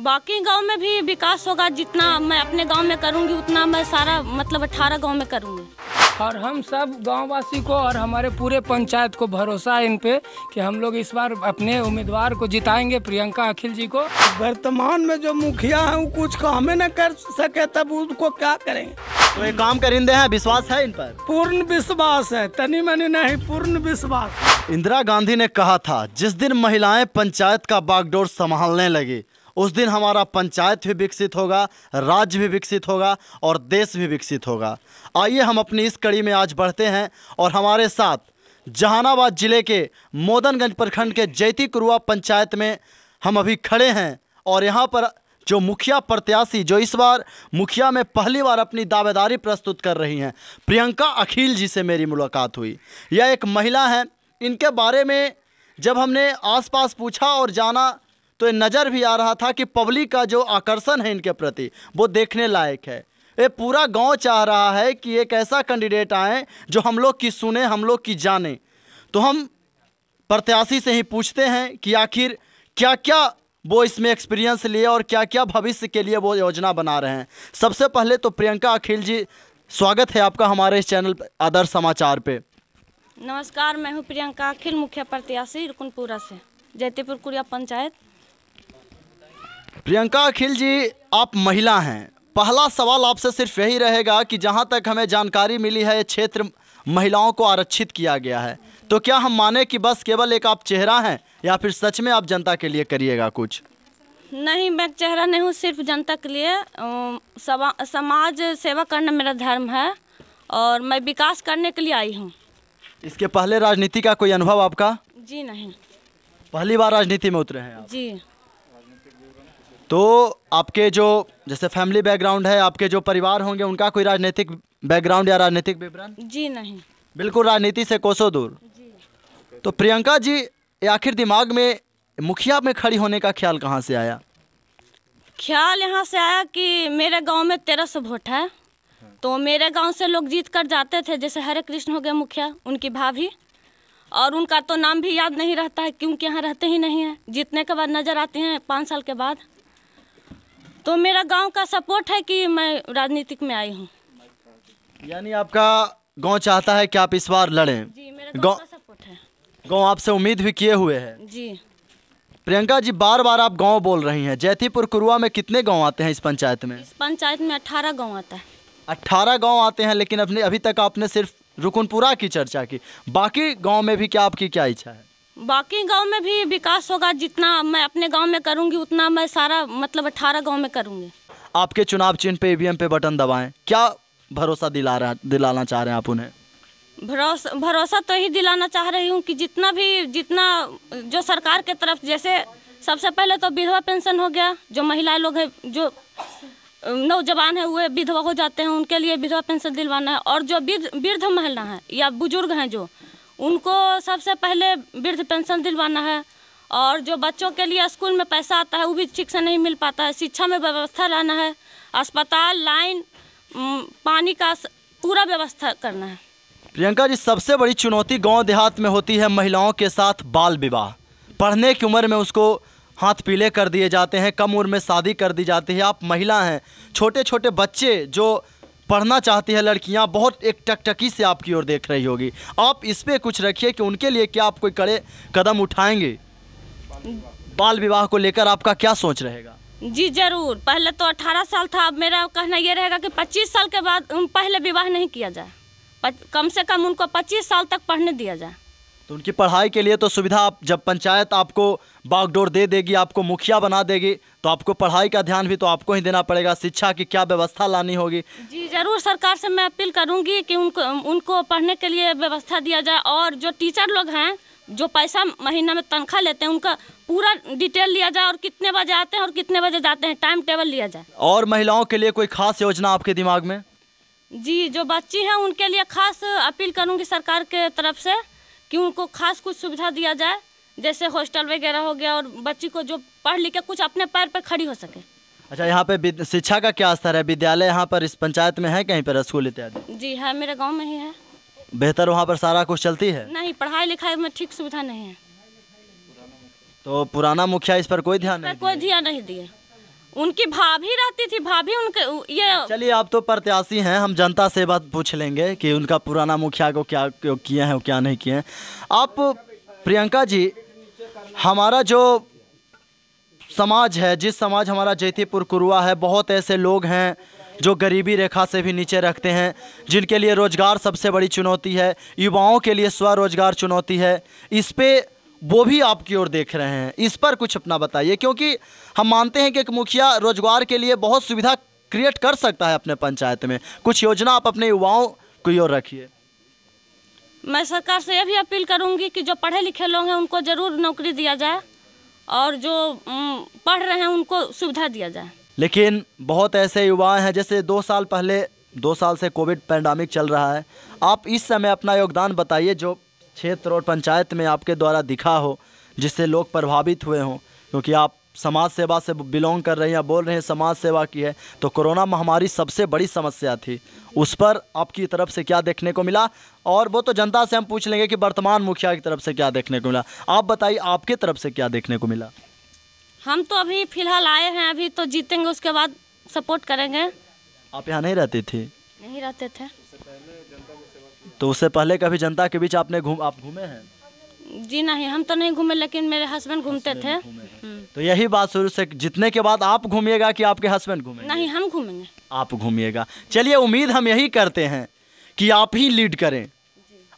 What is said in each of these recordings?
बाकी गांव में भी विकास होगा, जितना मैं अपने गांव में करूंगी उतना मैं सारा मतलब 18 गांव में करूंगी। और हम सब गांववासी को और हमारे पूरे पंचायत को भरोसा है इन पे कि हम लोग इस बार अपने उम्मीदवार को जिताएंगे, प्रियंका अखिल जी को। वर्तमान में जो मुखिया है वो कुछ काम न कर सके तब उसको क्या करेंगे। तो ये काम करिंदे हैं, विश्वास है इन पर? पूर्ण विश्वास है, तनी मनी नहीं, पूर्ण विश्वास। इंदिरा गांधी ने कहा था जिस दिन महिलाएं पंचायत का बागडोर संभालने लगी उस दिन हमारा पंचायत भी विकसित होगा, राज्य भी विकसित होगा और देश भी विकसित होगा। आइए हम अपनी इस कड़ी में आज बढ़ते हैं और हमारे साथ जहानाबाद जिले के मोदनगंज प्रखंड के जैती कुरुआ पंचायत में हम अभी खड़े हैं और यहाँ पर जो मुखिया प्रत्याशी जो इस बार मुखिया में पहली बार अपनी दावेदारी प्रस्तुत कर रही हैं, प्रियंका अखिल जी से मेरी मुलाकात हुई। यह एक महिला हैं। इनके बारे में जब हमने आसपास पूछा और जाना तो ये नज़र भी आ रहा था कि पब्लिक का जो आकर्षण है इनके प्रति वो देखने लायक है। ये पूरा गांव चाह रहा है कि एक ऐसा कैंडिडेट आए जो हम लोग की सुने, हम लोग की जाने। तो हम प्रत्याशी से ही पूछते हैं कि आखिर क्या क्या वो इसमें एक्सपीरियंस लिए और क्या क्या भविष्य के लिए वो योजना बना रहे हैं। सबसे पहले तो प्रियंका अखिल जी, स्वागत है आपका हमारे इस चैनल आदर्श समाचार पे। नमस्कार, मैं हूँ प्रियंका अखिल, मुखिया प्रत्याशी रुकनपुरा से, जैतीपुर कुरिया पंचायत। प्रियंका अखिल जी, आप महिला हैं। पहला सवाल आपसे सिर्फ यही रहेगा कि जहां तक हमें जानकारी मिली है ये क्षेत्र महिलाओं को आरक्षित किया गया है, तो क्या हम माने कि बस केवल एक आप चेहरा हैं या फिर सच में आप जनता के लिए करिएगा कुछ? नहीं, मैं चेहरा नहीं हूँ, सिर्फ जनता के लिए समाज सेवा करना मेरा धर्म है और मैं विकास करने के लिए आई हूँ। इसके पहले राजनीति का कोई अनुभव आपका? जी नहीं, पहली बार राजनीति में उतरे हैं आप? जी। तो आपके जो जैसे फैमिली बैकग्राउंड है, आपके जो परिवार होंगे उनका कोई राजनीतिक बैकग्राउंड या राजनीतिक विवरण? जी नहीं, बिल्कुल राजनीति से कोसों दूर। तो प्रियंका जी, आखिर दिमाग में मुखिया में खड़ी होने का ख्याल कहाँ से आया? ख्याल यहाँ से आया कि मेरे गांव में 1300 वोट है, तो मेरे गांव से लोग जीत कर जाते थे। जैसे हरे कृष्ण हो गए मुखिया, उनकी भाभी, और उनका तो नाम भी याद नहीं रहता है क्योंकि यहाँ रहते ही नहीं हैं। जीतने के बाद नज़र आते हैं 5 साल के बाद। तो मेरा गांव का सपोर्ट है कि मैं राजनीतिक में आई हूँ। यानी आपका गांव चाहता है कि आप इस बार लड़ें? जी, मेरे गांव का सपोर्ट है। गांव आपसे उम्मीद भी किए हुए है। जी। प्रियंका जी, बार बार आप गांव बोल रही हैं। जैतीपुर कुरुआ में कितने गांव आते हैं इस पंचायत में? इस पंचायत में 18 गांव आता है। 18 गांव आते हैं, लेकिन अभी तक आपने सिर्फ रुकनपुरा की चर्चा की। बाकी गांव में भी क्या आपकी क्या इच्छा है? बाकी गांव में भी विकास होगा, जितना मैं अपने गांव में करूंगी उतना मैं सारा मतलब 18 गांव में करूंगी। आपके चुनाव चिन्ह पे ईवीएम पे बटन दबाएं, क्या भरोसा दिलाना चाह रहे हैं आप उन्हें? भरोसा तो ही दिलाना चाह रही हूँ कि जितना जो सरकार के तरफ, जैसे सबसे पहले तो विधवा पेंशन हो गया। जो महिला लोग हैं, जो नौजवान है वो विधवा हो जाते हैं, उनके लिए विधवा पेंशन दिलवाना है। और जो वृद्ध महिला हैं या बुजुर्ग हैं जो, उनको सबसे पहले वृद्ध पेंशन दिलवाना है। और जो बच्चों के लिए स्कूल में पैसा आता है वो भी ठीक से नहीं मिल पाता है। शिक्षा में व्यवस्था लाना है, अस्पताल, लाइन, पानी का पूरा व्यवस्था करना है। प्रियंका जी, सबसे बड़ी चुनौती गांव देहात में होती है महिलाओं के साथ बाल विवाह। पढ़ने की उम्र में उसको हाथ पीले कर दिए जाते हैं, कम उम्र में शादी कर दी जाती है। आप महिला हैं, छोटे छोटे बच्चे जो पढ़ना चाहती है लड़कियां, बहुत एक टकटकी से आपकी ओर देख रही होगी। आप इस पे कुछ रखिए कि उनके लिए क्या आप कोई कड़े कदम उठाएंगे? बाल विवाह को लेकर आपका क्या सोच रहेगा? जी जरूर। पहले तो 18 साल था, अब मेरा कहना ये रहेगा कि 25 साल के बाद पहले विवाह नहीं किया जाए। कम से कम उनको 25 साल तक पढ़ने दिया जाए। तो उनकी पढ़ाई के लिए तो सुविधा, आप जब पंचायत आपको बागडोर दे देगी, आपको मुखिया बना देगी, तो आपको पढ़ाई का ध्यान भी तो आपको ही देना पड़ेगा। शिक्षा की क्या व्यवस्था लानी होगी? जी जरूर, सरकार से मैं अपील करूंगी कि उनको पढ़ने के लिए व्यवस्था दिया जाए। और जो टीचर लोग हैं, जो पैसा महीना में तनख्वाह लेते हैं, उनका पूरा डिटेल लिया जाए और कितने बजे आते हैं और कितने बजे जाते हैं, टाइम टेबल लिया जाए। और महिलाओं के लिए कोई खास योजना आपके दिमाग में? जी, जो बच्ची हैं उनके लिए खास अपील करूंगी सरकार के तरफ से कि उनको खास कुछ सुविधा दिया जाए, जैसे हॉस्टल वगैरह हो गया, और बच्ची को जो पढ़ लिख के कुछ अपने पैर पर खड़ी हो सके। अच्छा, यहाँ पे शिक्षा का क्या स्तर है? विद्यालय यहाँ पर इस पंचायत में है कहीं पर, स्कूल इत्यादि? जी है, मेरे गांव में ही है। बेहतर वहाँ पर सारा कुछ चलती है? नहीं, पढ़ाई लिखाई में ठीक सुविधा नहीं है। तो पुराना मुखिया इस पर कोई ध्यान नहीं दिए? उनकी भाभी रहती थी, भाभी उनके ये। चलिए, आप तो प्रत्याशी हैं, हम जनता से बात पूछ लेंगे कि उनका पुराना मुखिया को क्या किए हैं, क्या नहीं किए हैं। आप प्रियंका जी, हमारा जो समाज है, जिस समाज हमारा जैतीपुर कुरुआ है, बहुत ऐसे लोग हैं जो गरीबी रेखा से भी नीचे रखते हैं, जिनके लिए रोज़गार सबसे बड़ी चुनौती है, युवाओं के लिए स्वरोजगार चुनौती है। इस पे वो भी आपकी ओर देख रहे हैं, इस पर कुछ अपना बताइए, क्योंकि हम मानते हैं कि एक मुखिया रोजगार के लिए बहुत सुविधा क्रिएट कर सकता है अपने पंचायत में। कुछ योजना आप अपने युवाओं की ओर रखिए। मैं सरकार से यह भी अपील करूंगी कि जो पढ़े लिखे लोग हैं उनको ज़रूर नौकरी दिया जाए, और जो पढ़ रहे हैं उनको सुविधा दिया जाए। लेकिन बहुत ऐसे युवा हैं, जैसे 2 साल से कोविड पैंडेमिक चल रहा है, आप इस समय अपना योगदान बताइए जो क्षेत्र और पंचायत में आपके द्वारा दिखा हो, जिससे लोग प्रभावित हुए हों, क्योंकि आप समाज सेवा से बिलोंग कर रहे हैं या बोल रहे हैं समाज सेवा की है। तो कोरोना महामारी सबसे बड़ी समस्या थी, उस पर आपकी तरफ से क्या देखने को मिला, और वो तो जनता से हम पूछ लेंगे कि वर्तमान मुखिया की तरफ से क्या देखने को मिला। आप बताइए, आपके तरफ से क्या देखने को मिला। हम तो अभी फ़िलहाल आए हैं, अभी तो जीतेंगे, उसके बाद सपोर्ट करेंगे। आप यहाँ नहीं रहती थी? नहीं रहते थे। तो उससे पहले कभी जनता के बीच आप घूमे हैं? जी नहीं, हम तो नहीं घूमे, लेकिन मेरे हस्बैंड घूमते थे। तो यही बात शुरू से जीतने के बाद आप घूमिएगा कि आपके हस्बैंड घूमेंगे? नहीं, हम घूमेंगे। आप घूमिएगा। चलिए, उम्मीद हम यही करते हैं कि आप ही लीड करें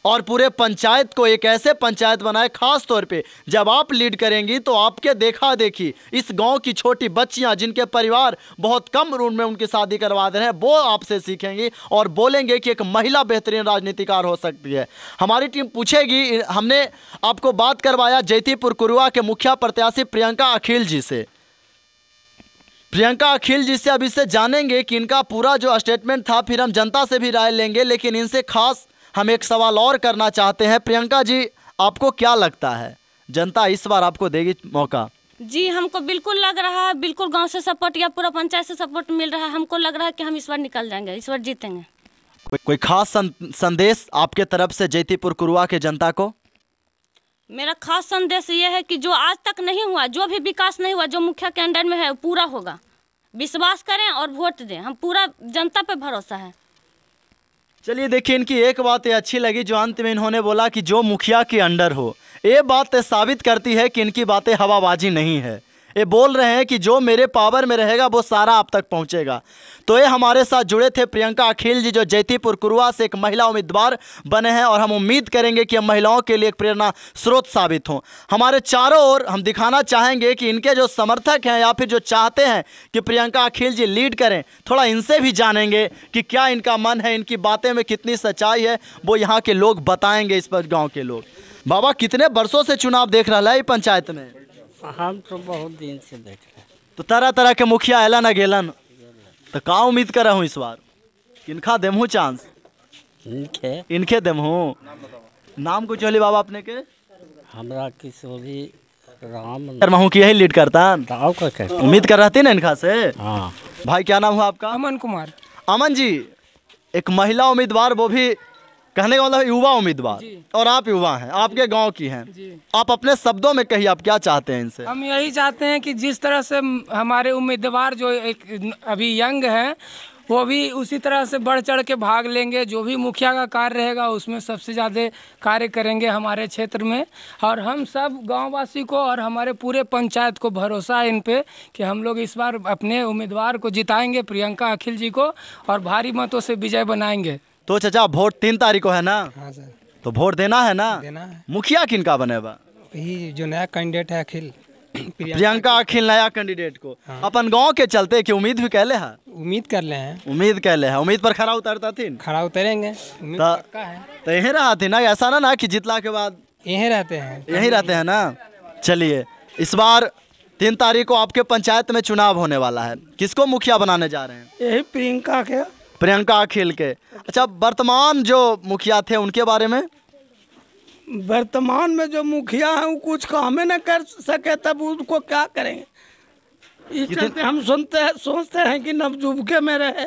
और पूरे पंचायत को एक ऐसे पंचायत बनाए, खास तौर पे जब आप लीड करेंगी तो आपके देखा देखी इस गांव की छोटी बच्चियां, जिनके परिवार बहुत कम उम्र में उनकी शादी करवा दे रहे हैं, वो आपसे सीखेंगी और बोलेंगे कि एक महिला बेहतरीन राजनीतिकार हो सकती है। हमारी टीम पूछेगी। हमने आपको बात करवाया जैतीपुर कुरुआ के मुखिया प्रत्याशी प्रियंका अखिल जी से। प्रियंका अखिल जी से अब इससे जानेंगे कि इनका पूरा जो स्टेटमेंट था, फिर हम जनता से भी राय लेंगे। लेकिन इनसे खास हम एक सवाल और करना चाहते हैं। प्रियंका जी, आपको क्या लगता है, जनता इस बार आपको देगी मौका? जी, हमको बिल्कुल लग रहा है, बिल्कुल गांव से सपोर्ट या पूरा पंचायत से सपोर्ट मिल रहा है। हमको लग रहा है कि हम इस बार निकल जाएंगे, इस बार जीतेंगे। कोई खास संदेश आपके तरफ से जैतीपुर कुरुआ के जनता को? मेरा खास संदेश ये है कि जो आज तक नहीं हुआ, जो भी विकास नहीं हुआ, जो मुखिया के अंडर में है, पूरा होगा। विश्वास करें और वोट दें, हम पूरा जनता पे भरोसा है। चलिए, देखिए, इनकी एक बात ये अच्छी लगी जो अंत में इन्होंने बोला कि जो मुखिया के अंडर हो। ये बात साबित करती है कि इनकी बातें हवाबाजी नहीं है। ये बोल रहे हैं कि जो मेरे पावर में रहेगा वो सारा आप तक पहुंचेगा। तो ये हमारे साथ जुड़े थे प्रियंका अखिल जी, जो जैतीपुर कुरुआ से एक महिला उम्मीदवार बने हैं, और हम उम्मीद करेंगे कि हम महिलाओं के लिए एक प्रेरणा स्रोत साबित हों। हमारे चारों ओर हम दिखाना चाहेंगे कि इनके जो समर्थक हैं या फिर जो चाहते हैं कि प्रियंका अखिल जी लीड करें, थोड़ा इनसे भी जानेंगे कि क्या इनका मन है, इनकी बातें में कितनी सच्चाई है, वो यहाँ के लोग बताएंगे। इस पर गाँव के लोग। बाबा, कितने वर्षों से चुनाव देख रहा है पंचायत में? हम तो बहुत दिन से देख रहे हैं। तो तरह तरह के मुखिया एलन अगेलन, तो का उम्मीद कर रहा हूँ इस बार? किनका देमहू चांस? इनके देमहू। नाम कुछ होली बाबा अपने के? हमरा किशोरी राम करमहू की यही लीड करता। उम्मीद कर रहे थे ना इनका से। हाँ भाई, क्या नाम हुआ आपका? अमन कुमार। अमन जी, एक महिला उम्मीदवार, वो भी कहने का मतलब युवा उम्मीदवार, और आप युवा हैं, आपके गांव की हैं। आप अपने शब्दों में कहिए, आप क्या चाहते हैं इनसे? हम यही चाहते हैं कि जिस तरह से हमारे उम्मीदवार जो एक अभी यंग हैं, वो भी उसी तरह से बढ़ चढ़ के भाग लेंगे। जो भी मुखिया का कार्य रहेगा उसमें सबसे ज़्यादा कार्य करेंगे हमारे क्षेत्र में। और हम सब गांववासी को और हमारे पूरे पंचायत को भरोसा है इन पे कि हम लोग इस बार अपने उम्मीदवार को जिताएंगे, प्रियंका अखिल जी को, और भारी मतों से विजय बनाएंगे। तो चाचा, वोट 3 तारीख को है ना? हाँ सर, तो वोट देना है ना? देना है। मुखिया किनका बनेगा? यही जो नया कैंडिडेट है अखिल, प्रियंका अखिल नया कैंडिडेट को। अपन गांव के चलते कि उम्मीद भी कहले है? उम्मीद कर ले हैं। उम्मीद कहले है, उम्मीद पर खरा उतरता थी? खड़ा उतरेंगे, उम्मीद पक्का है। तो यही रहा थी ना, ऐसा ना कि जितला के बाद यहीं रहते हैं, यही रहते हैं ना। चलिए, इस बार 3 तारीख को आपके पंचायत में चुनाव होने वाला है, किसको मुखिया बनाने जा रहे हैं? यही प्रियंका के। प्रियंका अखिल के। अच्छा, वर्तमान जो मुखिया थे उनके बारे में? वर्तमान में जो मुखिया हैं वो कुछ काम न कर सके, तब उनको क्या करेंगे? इस चलते हम सोचते हैं कि नवजुबके में रहे।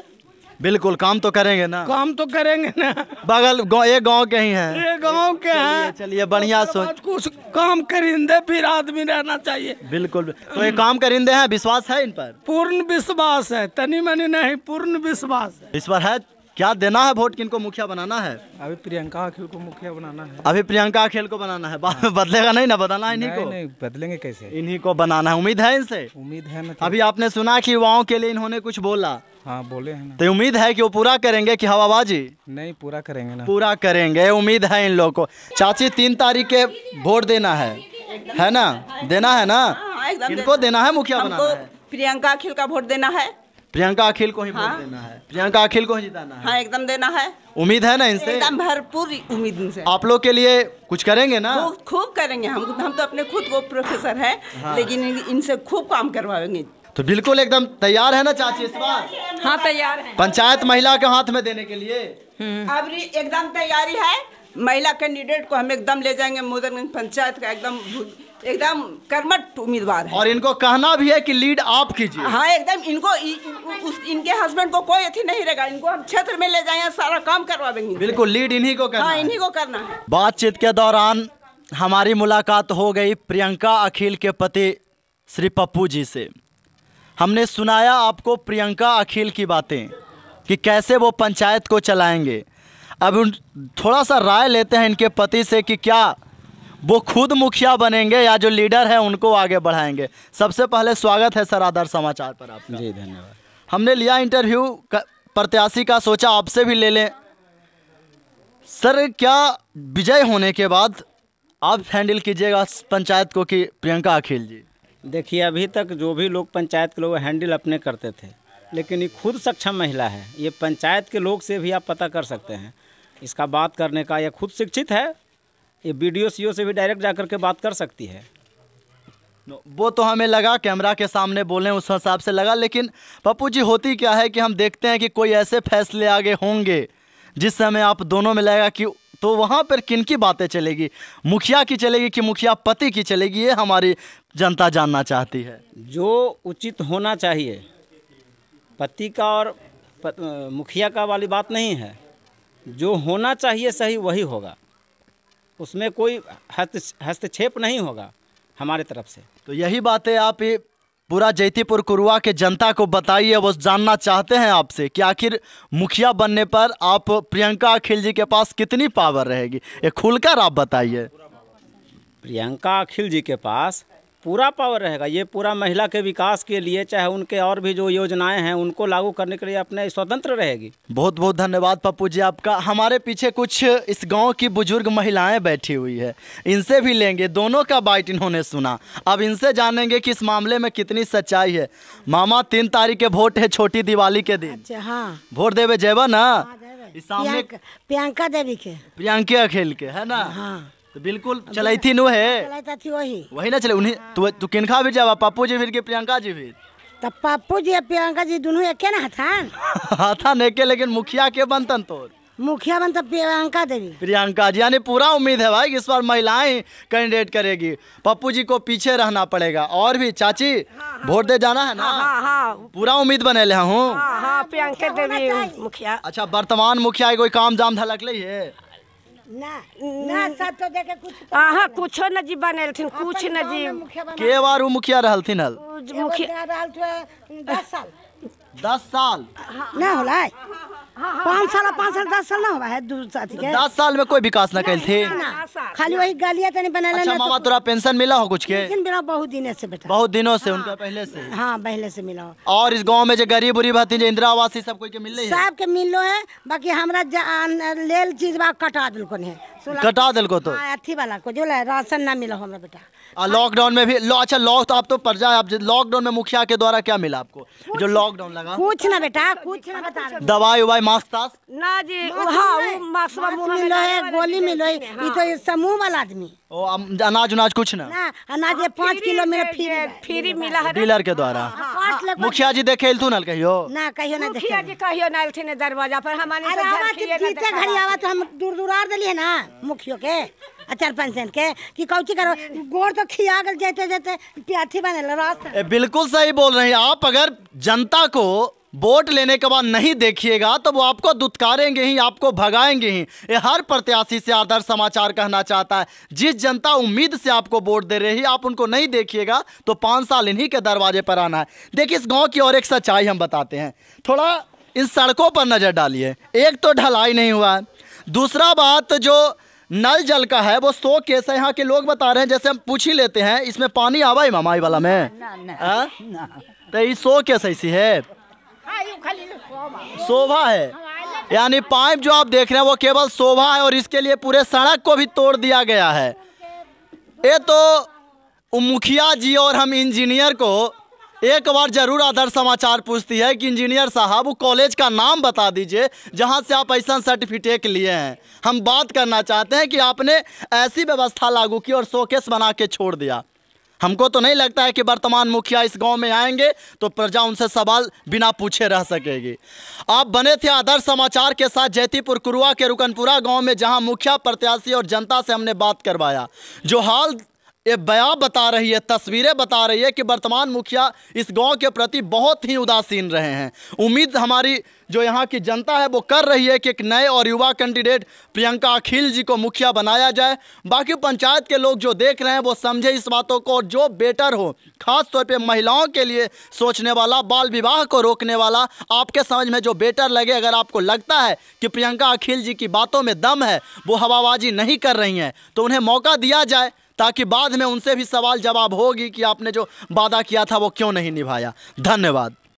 बिल्कुल, काम तो करेंगे ना, काम तो करेंगे ना। बगल गाँव, एक गाँव के ही हैं। ये गांव के हैं। चलिए बढ़िया सोच, कुछ काम करिंदे फिर आदमी रहना चाहिए। बिल्कुल। तो ये काम करिंदे हैं, विश्वास है इन पर? पूर्ण विश्वास है, तनी मनी नहीं, पूर्ण विश्वास है। इस पर है। क्या देना है वोट, किनको मुखिया बनाना है? अभी प्रियंका अखिल को मुखिया बनाना है। अभी प्रियंका अखिल को बनाना है, बाद में बदलेगा नहीं ना, बताना इन्हीं को। नहीं बदलेंगे कैसे, इन्हीं को बनाना है, उम्मीद है इनसे? उम्मीद है ना। अभी आपने सुना कि युवाओं के लिए इन्होंने कुछ बोला, हाँ बोले हैं ना। तो उम्मीद है कि वो पूरा करेंगे कि हवाबाजी? नहीं पूरा करेंगे ना। पूरा करेंगे, उम्मीद है इन लोगों को। चाची 3 तारीख के वोट देना है ना? देना है ना? किनको देना है, मुखिया बनाना है? प्रियंका अखिल का वोट देना है। प्रियंका अखिल को ही वोट देना है, प्रियंका अखिल को ही जिताना है। हाँ एकदम देना है। उम्मीद है ना इनसे? एकदम भरपूर उम्मीद इनसे। आप लोग के लिए कुछ करेंगे ना? खूब करेंगे। हम तो अपने खुद को प्रोफेसर है, लेकिन इनसे खूब काम करवाएंगे। तो बिल्कुल एकदम तैयार है ना चाची इस बार? हाँ तैयार है। पंचायत महिला के हाथ में देने के लिए अब एकदम तैयारी है। महिला कैंडिडेट को हम एकदम ले जाएंगे। मोदरगंज पंचायत का एकदम कर्मठ उम्मीदवार है। और इनको कहना भी है कि लीड आप कीजिए। हाँ एकदम। इनको इनके हस्बैंड को कोई अथी नहीं रहेगा। इनको हम क्षेत्र में ले जाएंगे, सारा काम करवाएंगे। बिल्कुल, लीड इन्हीं को करना हाँ है। इन्हीं को करना है। बातचीत के दौरान हमारी मुलाकात हो गई प्रियंका अखिल के पति श्री पप्पू जी से। हमने सुनाया आपको प्रियंका अखिल की बातें कि कैसे वो पंचायत को चलाएंगे। अब थोड़ा सा राय लेते हैं इनके पति से कि क्या वो खुद मुखिया बनेंगे या जो लीडर है उनको आगे बढ़ाएंगे। सबसे पहले स्वागत है सर आदर्श समाचार पर आपका। जी धन्यवाद। हमने लिया इंटरव्यू प्रत्याशी का, सोचा आपसे भी ले लें। सर क्या विजय होने के बाद आप हैंडल कीजिएगा पंचायत को कि प्रियंका अखिल जी? देखिए अभी तक जो भी लोग पंचायत के लोग हैंडल अपने करते थे, लेकिन ये खुद सक्षम महिला है। ये पंचायत के लोग से भी आप पता कर सकते हैं इसका बात करने का। ये खुद शिक्षित है, ये BDO CO से भी डायरेक्ट जाकर के बात कर सकती है। वो तो हमें लगा कैमरा के सामने बोलें उस हिसाब से लगा, लेकिन पप्पू जी होती क्या है कि हम देखते हैं कि कोई ऐसे फैसले आगे होंगे जिस समय आप दोनों में लगेगा कि तो वहाँ पर किन की बातें चलेगी, मुखिया की चलेगी कि मुखिया पति की चलेगी, ये हमारी जनता जानना चाहती है। जो उचित होना चाहिए पति का और मुखिया का वाली बात नहीं है। जो होना चाहिए सही वही होगा, उसमें कोई हस्तक्षेप नहीं होगा हमारे तरफ से। तो यही बातें आप पूरा जैतीपुर कुरुआ के जनता को बताइए, वो जानना चाहते हैं आपसे कि आखिर मुखिया बनने पर आप प्रियंका अखिल जी के पास कितनी पावर रहेगी, ये खुलकर आप बताइए। प्रियंका अखिल जी के पास पूरा पावर रहेगा। ये पूरा महिला के विकास के लिए, चाहे उनके और भी जो योजनाएं हैं उनको लागू करने के लिए अपने स्वतंत्र रहेगी। बहुत बहुत धन्यवाद पप्पू जी आपका। हमारे पीछे कुछ इस गांव की बुजुर्ग महिलाएं बैठी हुई है, इनसे भी लेंगे। दोनों का बाइट इन्होंने सुना, अब इनसे जानेंगे कि इस मामले में कितनी सच्चाई है। मामा 3 तारीख के वोट है, छोटी दिवाली के दिन। अच्छा हाँ वोट देवे जेबा ना? इस सामने प्रियंका देवी के, प्रियंका अखिल के है ना? हाँ तो बिल्कुल चलैती नु है, चलाता थी वही ना चले उन्हीं। तू किनका भी जावा, पप्पू जी फिर के प्रियंका जी भी? तब पप्पू जी प्रियंका जी दोनों एक ना हथान हाथा नहीं के, लेकिन मुखिया के बनतन तो मुखिया बनता प्रियंका देवी। प्रियंका जी, यानी पूरा उम्मीद है भाई इस बार महिलाएं कैंडिडेट करेगी। पप्पू जी को पीछे रहना पड़ेगा। और भी चाची वोट दे जाना है ना? पूरा उम्मीद बने ले हूँ। प्रियंका देवी मुखिया। अच्छा, वर्तमान मुखिया कोई काम जाम धलक ली है ना सब तो देखे कुछ हाँ कुछ न जी बनेलथिन, कुछ न जी। के बार वो मुखिया रहलथिन हल? मुखिया 10 साल ना होला 5 साल 10 साल ना हुआ है। 10 साल में कोई विकास न कैल थे, खाली वही गलिया तनी बनाले। अच्छा मामा तोरा पेंशन मिला हो कुछ के? पेंशन मिला बहुत दिन से बेटा, बहुत दिनों से उनका पहले से। हाँ पहले से मिला। और इस गांव में जो गरीब उरीब हथिन, इंदिरा आवास सब कोई के मिल रही है? सब के मिलो है, बाकी हमरा लेल चीज बा कटा दिल कोन है, कटा दिल को। तो अथी वाला को जो राशन ना मिला हमरा बेटा। लॉकडाउन में भी अच्छा लॉक तो आप तो पर जाए, आप लॉकडाउन में मुखिया के द्वारा क्या मिला आपको जो लॉकडाउन लगा? कुछ ना बेटा, कुछ ना बता। दवाई उवाई मास्क तास ना जी, हाँ मास्क मिलो है, गोली मिलो है। ये तो समूह वाला आदमी। ओ अनाज उनाज कुछ ना? अनाज 5 किलो मेरा फ्री मिला है डीलर के द्वारा। मुखिया जी देखे थू ना कहियो? ना कहियो ना मुखिया जी कहियो ना थे दरवाजा पर हमारे जीते घड़ी आवा तो हम दूर दूर आर दिलिए ना मुखियो के अचार पंचायत के कि कौची करो गोड़ तो खिया गल जाते जाते प्याथी बने रास्ता। बिल्कुल सही बोल रही हैं आप। अगर जनता को वोट लेने के बाद नहीं देखिएगा तो वो आपको दुत्कारेंगे ही, आपको भगाएंगे ही। ये हर प्रत्याशी से आदर्श समाचार कहना चाहता है, जिस जनता उम्मीद से आपको वोट दे रही है, आप उनको नहीं देखिएगा तो 5 साल इन्हीं के दरवाजे पर आना है। देखिए, इस गांव की और एक सच्चाई हम बताते हैं। थोड़ा इन सड़कों पर नज़र डालिए, एक तो ढलाई नहीं हुआ है, दूसरा बात जो नल जल का है वो 100 केस है। यहाँ के लोग बता रहे हैं, जैसे हम पूछ ही लेते हैं, इसमें पानी आवा ही मामाई वाला में तो ये 100 केस ऐसी है, शोभा है, यानी पाइप जो आप देख रहे हैं वो केवल शोभा है और इसके लिए पूरे सड़क को भी तोड़ दिया गया है। ये तो मुखिया जी और हम इंजीनियर को एक बार जरूर आदर्श समाचार पूछती है कि इंजीनियर साहब वो कॉलेज का नाम बता दीजिए जहां से आप ऐसा सर्टिफिकेट लिए हैं। हम बात करना चाहते हैं कि आपने ऐसी व्यवस्था लागू की और शोकेस बना के छोड़ दिया। हमको तो नहीं लगता है कि वर्तमान मुखिया इस गांव में आएंगे तो प्रजा उनसे सवाल बिना पूछे रह सकेगी। आप बने थे आदर्श समाचार के साथ जैतीपुर कुरुआ के रुकनपुरा गांव में, जहां मुखिया प्रत्याशी और जनता से हमने बात करवाया। जो हाल ये बयां बता रही है, तस्वीरें बता रही है कि वर्तमान मुखिया इस गांव के प्रति बहुत ही उदासीन रहे हैं। उम्मीद हमारी जो यहाँ की जनता है वो कर रही है कि एक नए और युवा कैंडिडेट प्रियंका अखिल जी को मुखिया बनाया जाए। बाकी पंचायत के लोग जो देख रहे हैं वो समझे इस बातों को, और जो बेटर हो, खास तौर पे महिलाओं के लिए सोचने वाला, बाल विवाह को रोकने वाला, आपके समझ में जो बेटर लगे। अगर आपको लगता है कि प्रियंका अखिल जी की बातों में दम है, वो हवाबाजी नहीं कर रही हैं, तो उन्हें मौका दिया जाए ताकि बाद में उनसे भी सवाल जवाब होगी कि आपने जो वादा किया था वो क्यों नहीं निभाया। धन्यवाद।